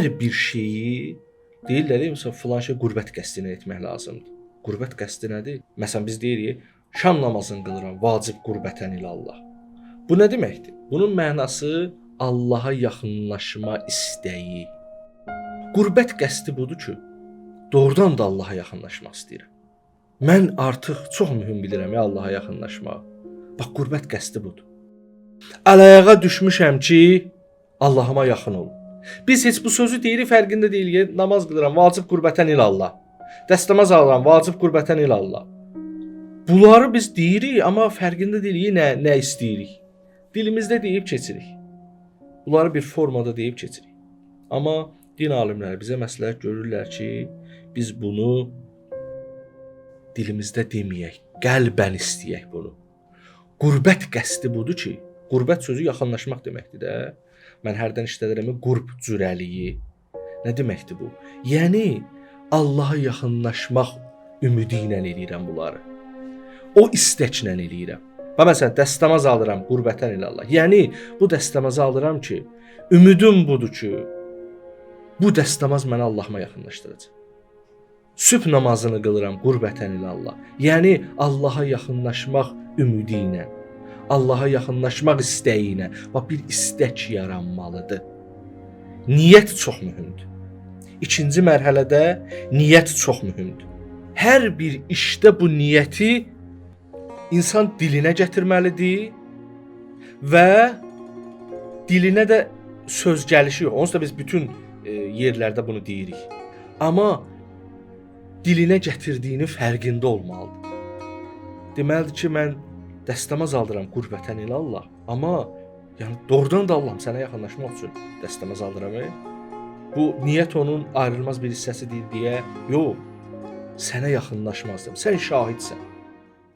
hər bir şeyi deyirlər, məsələn, filan şey qürbət qəsdinə etmək lazımdır. Qürbət qəsdi nədir? Məsələn, biz deyirik, şam namazını qılıram, vacib qürbətən ilə Allah. Bu nə deməkdir? Bunun mənası Allaha yaxınlaşma istəyi. Qürbət qəsdi budur ki, doğrudan da Allaha yaxınlaşmaq istəyirəm. Mən artıq çox mühüm bilirəm ya Allaha yaxınlaşmağı. Bax, qürbət qəsdi budur. Əl-ayağa düşmüşəm ki, Allahıma yaxın olum. Biz heç bu sözü deyirik, fərqində deyilik. Namaz qılıram, vacib qürbətən ilə Allah. Dəstəmaz alıram, vacib qürbətən ilə Allah. Bunları biz deyirik, amma fərqində deyilik nə istəyirik. Dilimizdə deyib keçirik. Bunları bir formada deyib keçirik. Amma din alimləri bizə məsləhət görürlər ki, biz bunu dilimizdə deməyək, qəlbən istəyək bunu. Qürbət qəsdi budur ki, qürbət sözü yaxınlaşmaq deməkdir də. Mən hərdən işlədirəm qurb cürəliyi. Nə deməkdir bu? Yəni Allaha yaxınlaşmaq ümidi ilə eləyirəm bunları. O istəklə eləyirəm. Və məsələn, dəstəmaz alıram qürbətən ilə Allah. Yəni bu dəstəmazı alıram ki, ümidim budur ki, bu dəstəmaz məni Allahıma yaxınlaşdıracaq. Sübh namazını qılıram qürbətən ilə Allah. Yəni Allaha yaxınlaşmaq ümidi ilə, Allaha yaxınlaşmaq istəyi ilə, bax bir istək yaranmalıdır. Niyyət çox mühümdür. İkinci mərhələdə niyyət çox mühümdür. Hər bir işdə bu niyyəti insan dilinə gətirməlidir və dilinə də söz gəlişi yox. Onsuz da biz bütün yerlərdə bunu deyirik. Amma dilinə gətirdiyinin fərqində olmalıdır. Deməlidir ki, mən dəstəmaz alıram qürbətən ilə Allah, amma yəni doğrudan da Allahım sənə yaxınlaşmaq üçün dəstəmaz alıram. Bu niyyət onun ayrılmaz bir hissəsidir deyə yox, sənə yaxınlaşmazdım. Sən şahidsən.